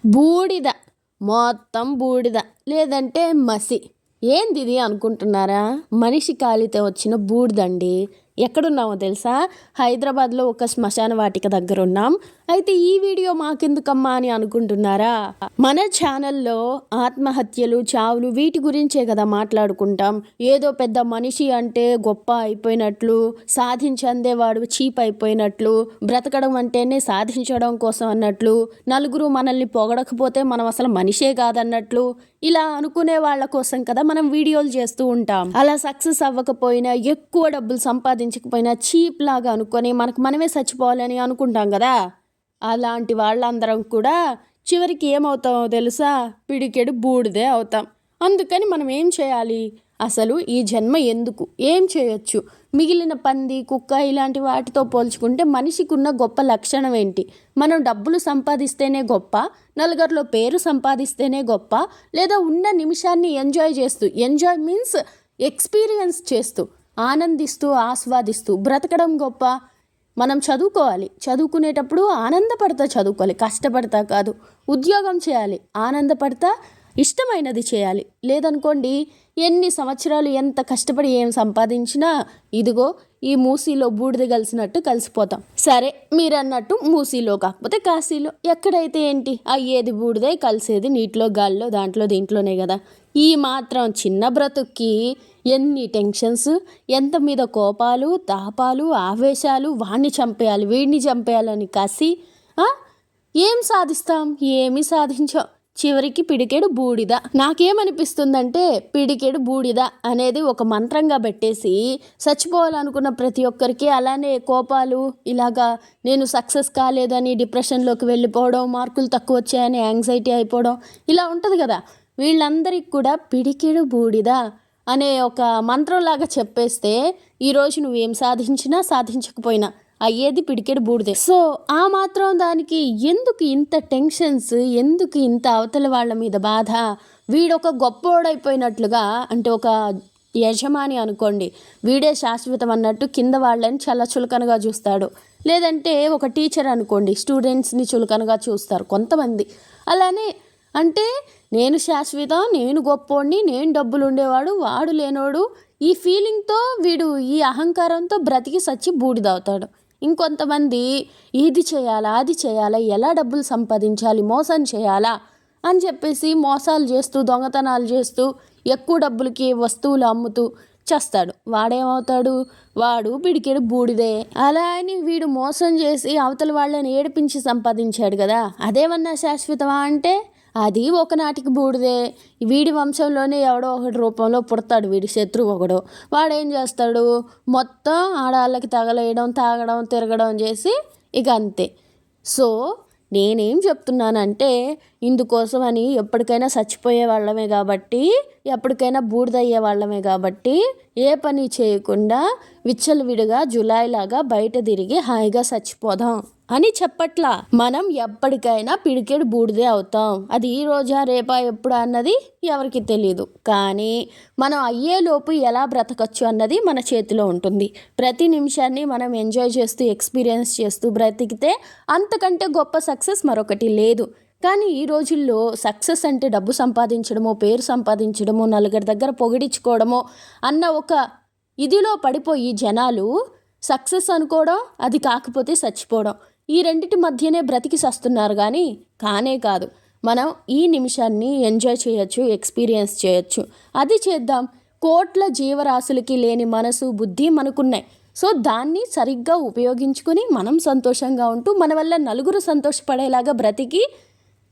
బూడిద, మొత్తం బూడిద లేదంటే మసి. ఏంది ఇది అనుకుంటున్నారా? మనిషి కాలితే వచ్చిన బూడిదండి. ఎక్కడున్నామో తెలుసా? హైదరాబాద్లో ఒక శ్మశాన వాటిక దగ్గర ఉన్నాం. అయితే ఈ వీడియో మాకెందుకమ్మా అని అనుకుంటున్నారా? మన ఛానల్లో ఆత్మహత్యలు, చావులు వీటి గురించే కదా మాట్లాడుకుంటాం. ఏదో పెద్ద మనిషి అంటే గొప్ప అయిపోయినట్లు, సాధించందేవాడు చీప్ అయిపోయినట్లు, బ్రతకడం అంటేనే సాధించడం కోసం అన్నట్లు, నలుగురు మనల్ని పొగడకపోతే మనం అసలు మనిషే కాదన్నట్లు, ఇలా అనుకునే వాళ్ళ కోసం కదా మనం వీడియోలు చేస్తూ ఉంటాం. అలా సక్సెస్ అవ్వకపోయినా, ఎక్కువ డబ్బులు సంపాదించకపోయినా చీప్ లాగా అనుకొని మనకు మనమే చచ్చిపోవాలని అనుకుంటాం కదా. అలాంటి వాళ్ళందరం కూడా చివరికి ఏమవుతామో తెలుసా? పిడికెడు బూడిదే అవుతాం. అందుకని మనం ఏం చేయాలి? అసలు ఈ జన్మ ఎందుకు? ఏం చేయొచ్చు? మిగిలిన పంది, కుక్క ఇలాంటి వాటితో పోల్చుకుంటే మనిషికి ఉన్న గొప్ప లక్షణం ఏంటి? మనం డబ్బులు సంపాదిస్తేనే గొప్ప, నలుగురిలో పేరు సంపాదిస్తేనే గొప్ప, లేదా ఉన్న నిమిషాన్ని ఎంజాయ్ చేస్తూ, ఎంజాయ్ మీన్స్ ఎక్స్పీరియన్స్ చేస్తూ, ఆనందిస్తూ, ఆస్వాదిస్తూ బ్రతకడం గొప్ప. మనం చదువుకోవాలి, చదువుకునేటప్పుడు ఆనందపడతా చదువుకోవాలి, కష్టపడతా కాదు. ఉద్యోగం చేయాలి, ఆనందపడతా ఇష్టమైనది చేయాలి. లేదనుకోండి, ఎన్ని సంవత్సరాలు ఎంత కష్టపడి ఏం సంపాదించినా ఇదిగో ఈ మూసీలో బూడిద కలిసినట్టు కలిసిపోతాం. సరే, మీరన్నట్టు మూసీలో కాకపోతే కాశీలో, ఎక్కడైతే ఏంటి, అయ్యేది బూడిదే, కలిసేది నీటిలో, గాల్లో, దాంట్లో దీంట్లోనే కదా. ఈ మాత్రం చిన్న బ్రతుక్కి ఎన్ని టెన్షన్స్, ఎంత మీద కోపాలు, తాపాలు, ఆవేశాలు, వాణ్ణి చంపేయాలి, వీడిని చంపేయాలని కసి. ఏం సాధిస్తాం? ఏమీ సాధించాం. చివరికి పిడికెడు బూడిద. నాకేమనిపిస్తుందంటే, పిడికెడు బూడిద అనేది ఒక మంత్రంగా పెట్టేసి చచ్చిపోవాలనుకున్న ప్రతి ఒక్కరికి అలానే కోపాలు, ఇలాగా నేను సక్సెస్ కాలేదని డిప్రెషన్లోకి వెళ్ళిపోవడం, మార్కులు తక్కువ వచ్చాయని యాంగ్జైటీ అయిపోవడం, ఇలా ఉంటుంది కదా. వీళ్ళందరికీ కూడా పిడికెడు బూడిద అనే ఒక మంత్రంలాగా చెప్పేస్తే ఈరోజు నువ్వేం సాధించినా సాధించకపోయినా అయ్యేది పిడికెడు బూడిదే. సో ఆ మాత్రం దానికి ఎందుకు ఇంత టెన్షన్స్? ఎందుకు ఇంత అవతల వాళ్ళ మీద బాధ? వీడొక గొప్పోడైపోయినట్లుగా, అంటే ఒక యజమాని అనుకోండి, వీడే శాశ్వతం అన్నట్టు కింద వాళ్ళని చాలా చులకనగా చూస్తాడు. లేదంటే ఒక టీచర్ అనుకోండి, స్టూడెంట్స్ని చులకనగా చూస్తారు కొంతమంది. అలానే అంటే నేను శాశ్వతం, నేను గొప్పోడిని, నేను డబ్బులు ఉండేవాడు, వాడు లేనోడు, ఈ ఫీలింగ్తో వీడు ఈ అహంకారంతో బ్రతికి సచ్చి బూడిదవుతాడు. ఇంకొంతమంది ఇది చేయాలా, అది చేయాలా, ఎలా డబ్బులు సంపాదించాలి, మోసం చేయాలా అని చెప్పేసి మోసాలు చేస్తూ, దొంగతనాలు చేస్తూ, ఎక్కువ డబ్బులకి వస్తువులు అమ్ముతూ చేస్తాడు. వాడేమవుతాడు? వాడు పిడికెడు బూడిదే. అలా అని వీడు మోసం చేసి అవతల వాళ్ళని ఏడిపించి సంపాదించాడు కదా, అదేమన్నా శాశ్వతమా అంటే అది ఒకనాటికి బూడిదే. వీడి వంశంలోనే ఎవడో ఒకటి రూపంలో పుడతాడు వీడి శత్రువు ఒకడు. వాడేం చేస్తాడు? మొత్తం ఆడవాళ్ళకి తగలేయడం, తాగడం, తిరగడం చేసి ఇక అంతే. సో నేనేం చెప్తున్నానంటే, ఇందుకోసమని ఎప్పటికైనా చచ్చిపోయే వాళ్ళమే కాబట్టి, ఎప్పటికైనా బూడిదయ్యే వాళ్ళమే కాబట్టి ఏ పని చేయకుండా విచ్చలవిడిగా జులాయిలాగా బయట తిరిగి హాయిగా చచ్చిపోదాం అని చెప్పట్లా. మనం ఎప్పటికైనా పిడికెడు బూడిదే అవుతాం. అది ఈ రోజా రేపా ఎప్పుడా అన్నది ఎవరికి తెలియదు. కానీ మనం అయ్యేలోపు ఎలా బ్రతకచ్చు అన్నది మన చేతిలో ఉంటుంది. ప్రతి నిమిషాన్ని మనం ఎంజాయ్ చేస్తూ, ఎక్స్పీరియన్స్ చేస్తూ బ్రతికితే అంతకంటే గొప్ప సక్సెస్ మరొకటి లేదు. కానీ ఈ రోజుల్లో సక్సెస్ అంటే డబ్బు సంపాదించడమో, పేరు సంపాదించడమో, నలుగురి దగ్గర పొగిడించుకోవడమో అన్న ఒక ఇదిలో పడిపోయి జనాలు సక్సెస్ అనుకోవడం, అది కాకపోతే చచ్చిపోవడం, ఈ రెండిటి మధ్యనే బ్రతికి సస్తున్నారు. కానీ కానే కాదు. మనం ఈ నిమిషాన్ని ఎంజాయ్ చేయొచ్చు, ఎక్స్పీరియన్స్ చేయొచ్చు. అది చేద్దాం. కోట్ల జీవరాశులకి లేని మనసు, బుద్ధి మనకున్నాయి. సో దాన్ని సరిగ్గా ఉపయోగించుకొని మనం సంతోషంగా ఉంటూ, మన వల్ల నలుగురు సంతోషపడేలాగా బ్రతికి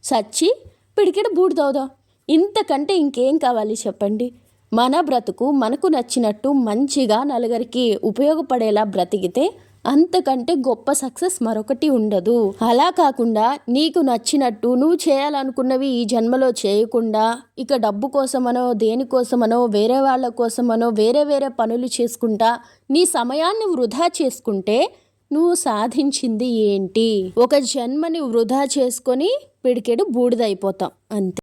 సచ్చి పిడికెడు బూడిదవుదాం. ఇంతకంటే ఇంకేం కావాలి చెప్పండి? మన బ్రతుకు మనకు నచ్చినట్టు మంచిగా నలుగురికి ఉపయోగపడేలా బ్రతికితే అంతకంటే గొప్ప సక్సెస్ మరొకటి ఉండదు. అలా కాకుండా నీకు నచ్చినట్టు నువ్వు చేయాలనుకున్నవి ఈ జన్మలో చేయకుండా, ఇక డబ్బు కోసమనో, దేనికోసమనో, వేరే వాళ్ళ కోసమనో వేరే వేరే పనులు చేసుకుంటా నీ సమయాన్ని వృధా చేసుకుంటే నువ్వు సాధించింది ఏంటి? ఒక జన్మని వృధా చేసుకొని పిడికెడు బూడిదైపోతాం అంతే.